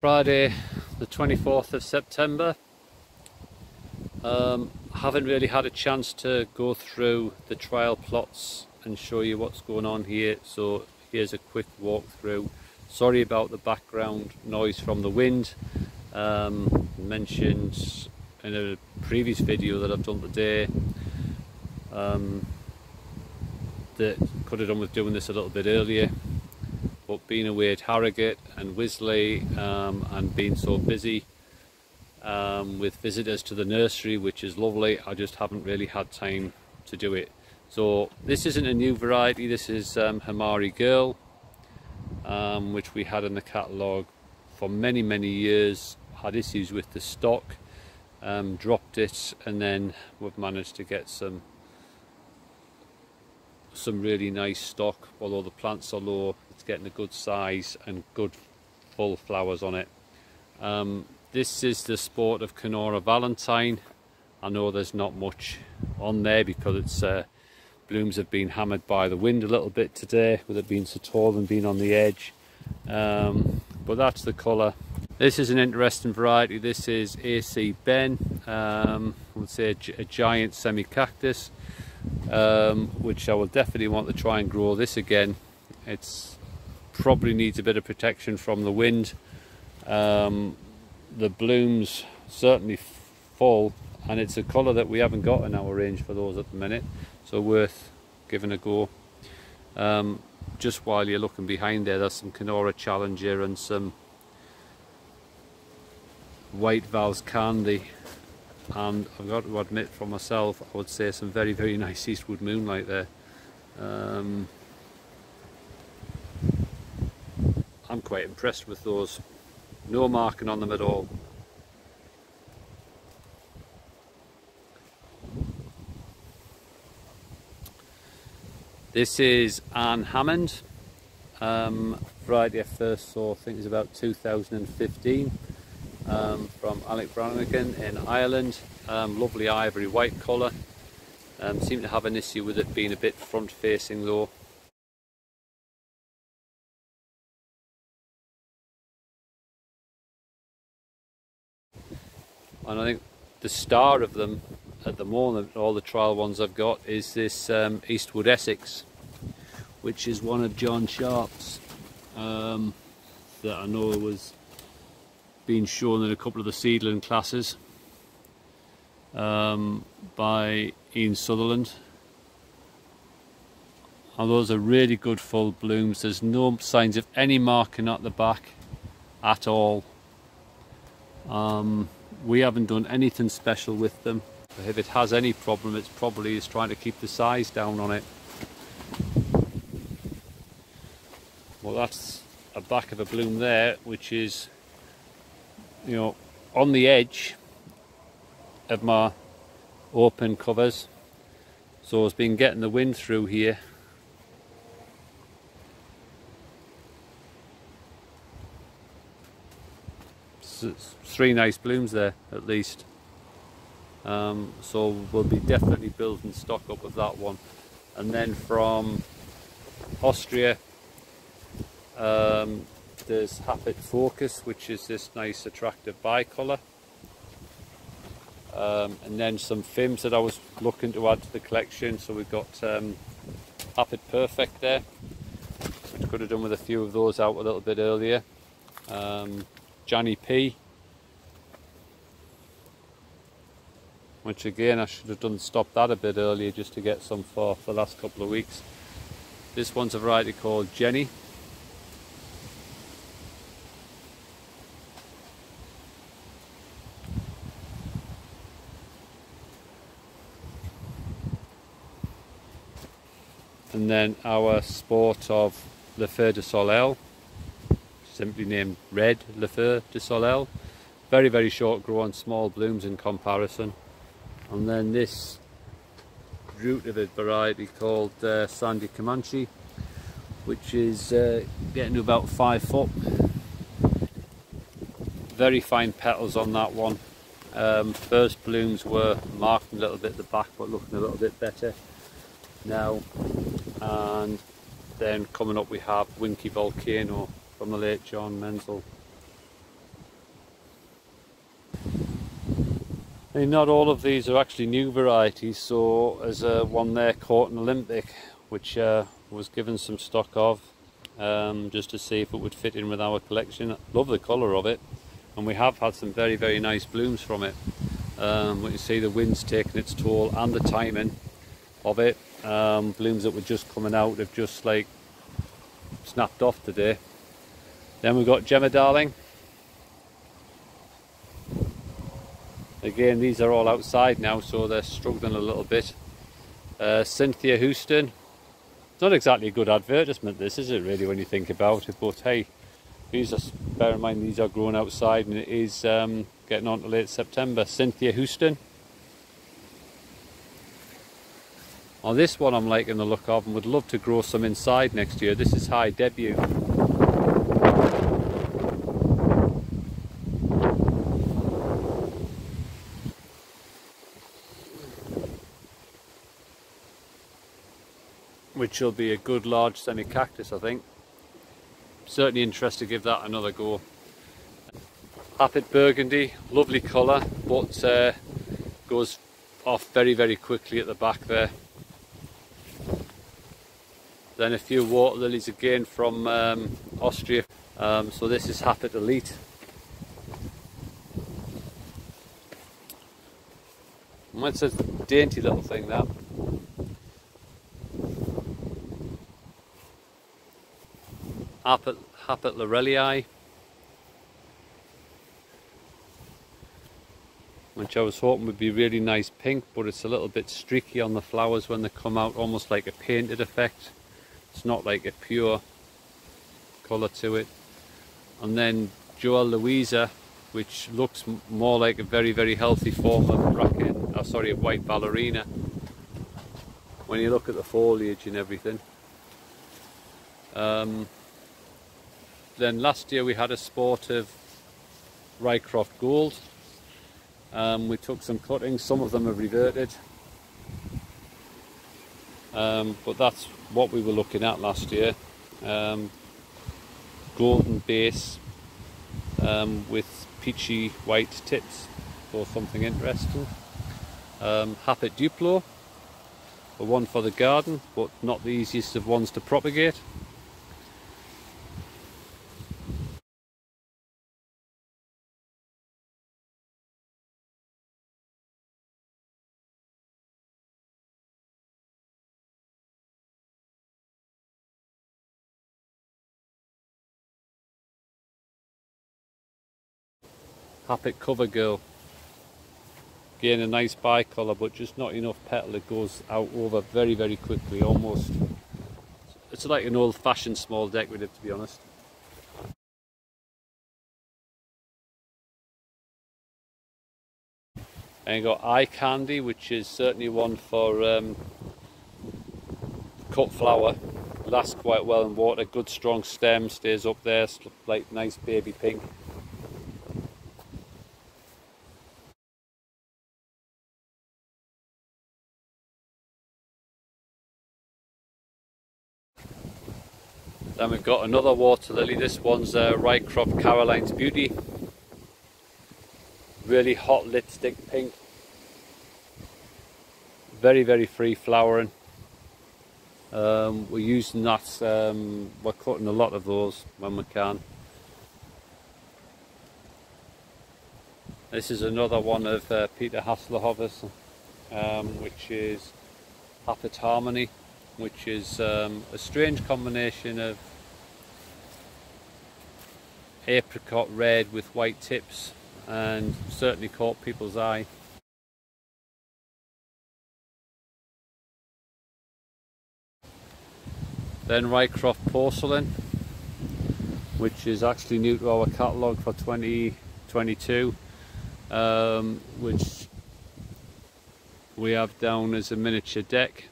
Friday the 24th of September. Haven't really had a chance to go through the trial plots and show you what's going on here, so here's a quick walkthrough. Sorry about the background noise from the wind. Mentioned in a previous video that I've done today that could have done with doing this a little bit earlier, but being away at Harrogate and Wisley and being so busy with visitors to the nursery, which is lovely, I just haven't really had time to do it. So this isn't a new variety, this is Hamari Girl, which we had in the catalogue for many years. Had issues with the stock, dropped it, and then we've managed to get some really nice stock. Although the plants are low, it's getting a good size and good full flowers on it. This is the Sport of Kenora Valentine. I know there's not much on there because it's blooms have been hammered by the wind a little bit today, with it being so tall and being on the edge, but that's the colour. This is an interesting variety. This is AC Ben, I would say a giant semi-cactus, which I will definitely want to try and grow this again. It's probably needs a bit of protection from the wind. The blooms certainly full, and it's a colour that we haven't got in our range for those at the minute, so worth giving a go. Just while you're looking behind there's some Kenora Challenger and some White Val's Candy, and I've got to admit for myself, I would say some very nice Eastwood Moonlight there. I'm quite impressed with those. No marking on them at all. This is Anne Hammond, variety I first saw, I think it was about 2015, from Alec Brannigan in Ireland. Lovely ivory white colour. Seem to have an issue with it being a bit front facing though. And I think the star of them at the moment, all the trial ones I've got, is this Eastwood Essex, which is one of John Sharp's that I know was being shown in a couple of the seedling classes by Ian Sutherland. And those are really good full blooms. There's no signs of any marking at the back at all. We haven't done anything special with them. If it has any problem, it's probably is trying to keep the size down on it. Well, that's a back of a bloom there, which is, you know, on the edge of my open covers, so it's been getting the wind through here. Three nice blooms there at least, so we'll be definitely building stock up of that one. And then from Austria there's Happet Focus, which is this nice attractive bicolour, and then some Fims that I was looking to add to the collection. So we've got Happet Perfect there, which could have done with a few of those out a little bit earlier. Johnny P, which again I should have stopped that a bit earlier just to get some for the last couple of weeks. This one's a variety called Jenny. And then our Sport of Le Feu de Soleil, simply named Red Le Feu de Soleil. Very short grow on small blooms in comparison. And then this root of a variety called Sandy Comanche, which is getting to about 5 foot. Very fine petals on that one. First blooms were marked a little bit at the back, but looking a little bit better now. And then coming up we have Winky Volcano from the late John Menzel. And not all of these are actually new varieties, so there's one there, Cotton Olympic, which was given some stock of, just to see if it would fit in with our collection. Love the colour of it, and we have had some very, very nice blooms from it. We can see the wind's taking its toll, and the timing of it. Blooms that were just coming out have just like snapped off today. Then we've got Gemma Darling. Again, these are all outside now, so they're struggling a little bit. Cynthia Houston. It's not exactly a good advertisement, this, is it, really, when you think about it? But hey, these are, bear in mind, these are grown outside, and it is getting on to late September. Cynthia Houston. On this one I'm liking the look of, and would love to grow some inside next year. This is High Debut. Which will be a good large semi-cactus, I think. Certainly interested to give that another go. Happet Burgundy, lovely colour, but goes off very, very quickly at the back there. Then a few water lilies again from Austria. So this is Happet Elite. It's a dainty little thing, that. Happet Lorelii, which I was hoping would be really nice pink, but it's a little bit streaky on the flowers when they come out, almost like a painted effect. It's not like a pure colour to it. And then Joel Louisa, which looks more like a very, very healthy form of bracken, of white ballerina, when you look at the foliage and everything. Then last year we had a sport of Rycroft Gold. We took some cuttings, some of them have reverted. But that's what we were looking at last year. Golden base with peachy white tips for something interesting. Happet Duplo, one for the garden, but not the easiest of ones to propagate. Happet Cover Girl. Again, a nice bicolour, but just not enough petal. It goes out over very, very quickly, almost. It's like an old-fashioned small decorative, to be honest. And you got Eye Candy, which is certainly one for cut flower. Lasts quite well in water. Good strong stem, stays up there, like nice baby pink. Then we've got another water lily. This one's Rycroft Caroline's Beauty. Really hot lipstick pink. Very, very free flowering. We're using that, we're cutting a lot of those when we can. This is another one of Peter Hasselhoff's, which is Happet Harmony, which is a strange combination of apricot red with white tips, and certainly caught people's eye. Then Rycroft Porcelain, which is actually new to our catalogue for 2022, which we have down as a miniature deck.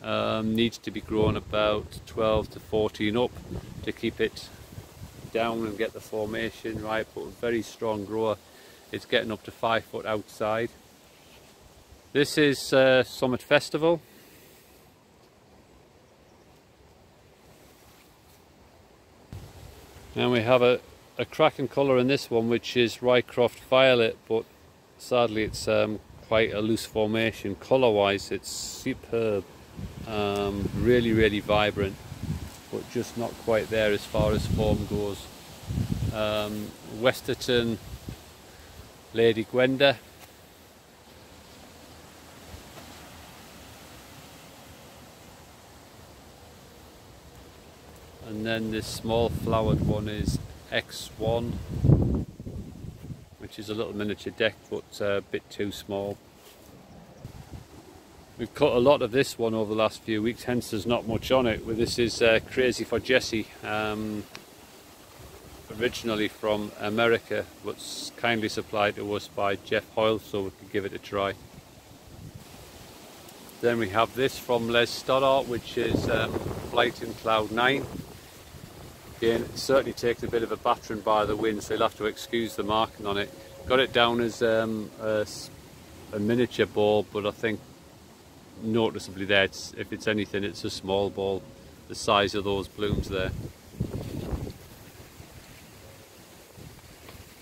Needs to be grown about 12 to 14 up to keep it down and get the formation right, but a very strong grower. It's getting up to 5 foot outside. This is Summit Festival. And we have a cracking colour in this one, which is Rycroft Violet, but Sadly it's quite a loose formation. Colour wise it's superb, really vibrant, but just not quite there as far as form goes. Westerton Lady Gwenda, and then this small flowered one is X1, which is a little miniature deck but a bit too small. We've cut a lot of this one over the last few weeks, hence there's not much on it. Well, this is Crazy for Jessie, originally from America, but kindly supplied to us by Jeff Hoyle, so we could give it a try. Then we have this from Les Stoddart, which is Flight in Cloud 9. Again, it's certainly taken a bit of a battering by the wind, so you'll have to excuse the marking on it. Got it down as a miniature ball, but I think noticeably there, if it's anything, it's a small ball, the size of those blooms there.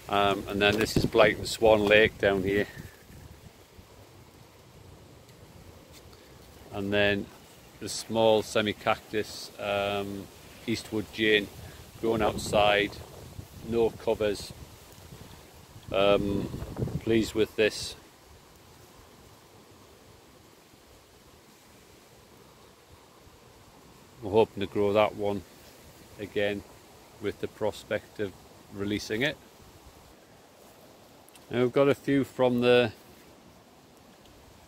And then this is Blighton Swan Lake down here. And then the small semi-cactus Eastwood Jane, grown outside, no covers. Pleased with this. We're hoping to grow that one again with the prospect of releasing it. Now we've got a few from the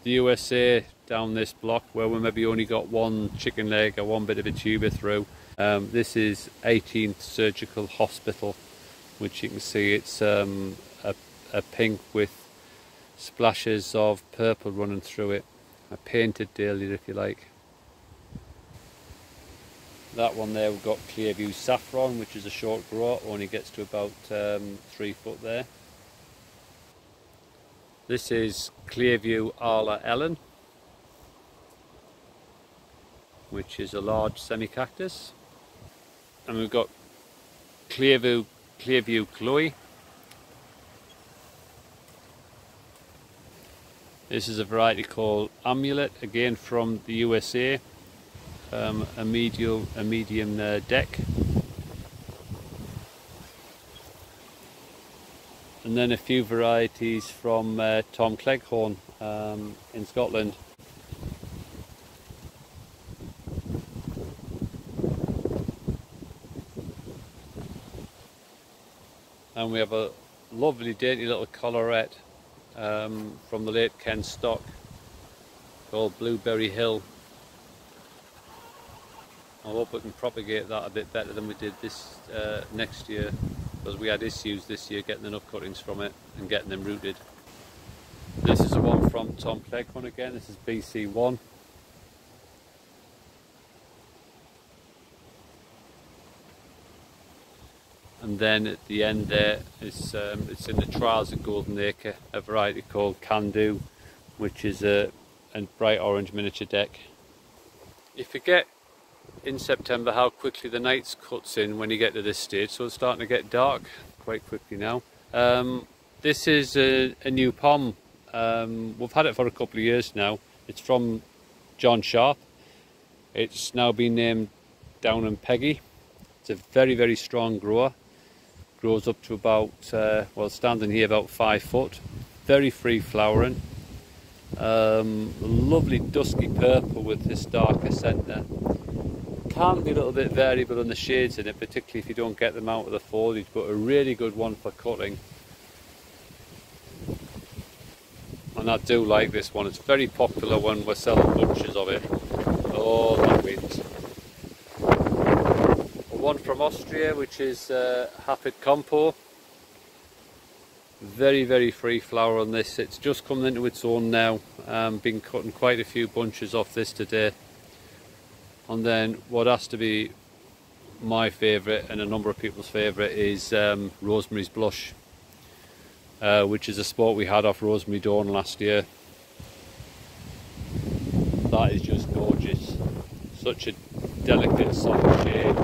USA down this block where we maybe only got one chicken leg or one bit of a tuber through. This is 18th Surgical Hospital, which you can see it's a pink with splashes of purple running through it. A painted dahlia, if you like. That one there we've got Clearview Saffron, which is a short grower, only gets to about 3 foot there. This is Clearview Arla Ellen, which is a large semi-cactus. And we've got Clearview Chloe. This is a variety called Amulet, again from the USA. A medium deck. And then a few varieties from Tom Cleghorn in Scotland. And we have a lovely dainty little collarette from the late Ken stock called Blueberry Hill. I hope we can propagate that a bit better than we did this next year, because we had issues this year getting enough cuttings from it and getting them rooted. This is the one from Tom Cleghorn again. This is BC1. And then at the end there is it's in the trials of Golden Acre, a variety called Can Do, which is a bright orange miniature deck. You forget in September how quickly the night cuts in when you get to this stage, so it's starting to get dark quite quickly now. This is a new pom. We've had it for a couple of years now. It's from John Sharp. It's now been named Down and Peggy. It's a very strong grower. Grows up to about, well, standing here about 5 foot. Very free flowering. Lovely dusky purple with this darker centre. Can be a little bit variable in the shades in it, particularly if you don't get them out of the foliage, but a really good one for cutting. And I do like this one. It's very popular when we're selling bunches of it. Oh, that wind. One from Austria, which is Hapid Compo. Very free flower on this. It's just coming into its own now. Been cutting quite a few bunches off this today. And then what has to be my favourite and a number of people's favourite is Rosemary's Blush, which is a spot we had off Rosemary Dawn last year. That is just gorgeous. Such a delicate soft shade.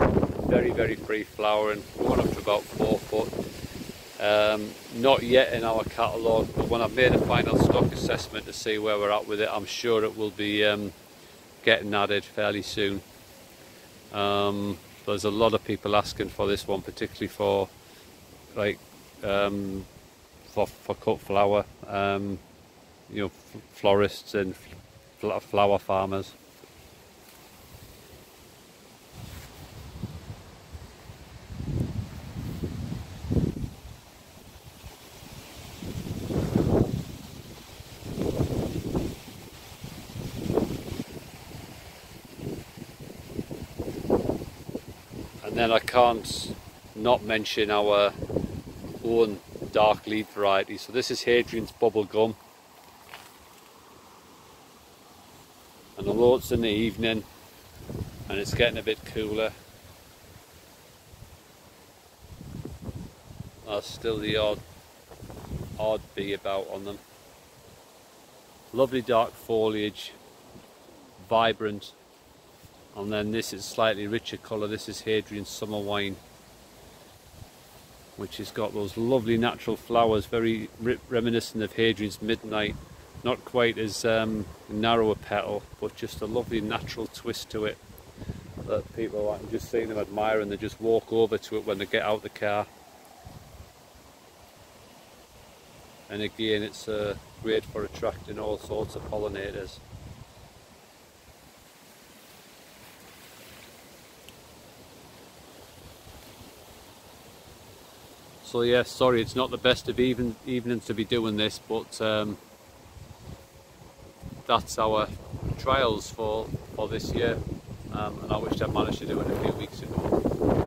Very free flowering, going up to about 4 foot. Not yet in our catalogue, but when I've made a final stock assessment to see where we're at with it, I'm sure it will be getting added fairly soon. There's a lot of people asking for this one, particularly for like for cut flower, you know, florists and flower farmers. And then I can't not mention our own dark leaf variety. So this is Hadrian's Bubblegum, and although it's in the evening and it's getting a bit cooler, there's still the odd bee about on them. Lovely dark foliage, vibrant. And then this is slightly richer colour. This is Hadrian's Summer Wine, which has got those lovely natural flowers, very reminiscent of Hadrian's Midnight. Not quite as narrow a petal, but just a lovely natural twist to it that people, I'm just seeing them admire, and they just walk over to it when they get out the car. And again, it's great for attracting all sorts of pollinators. So yeah, sorry, it's not the best of evenings to be doing this, but that's our trials for this year, and I wish I'd managed to do it a few weeks ago.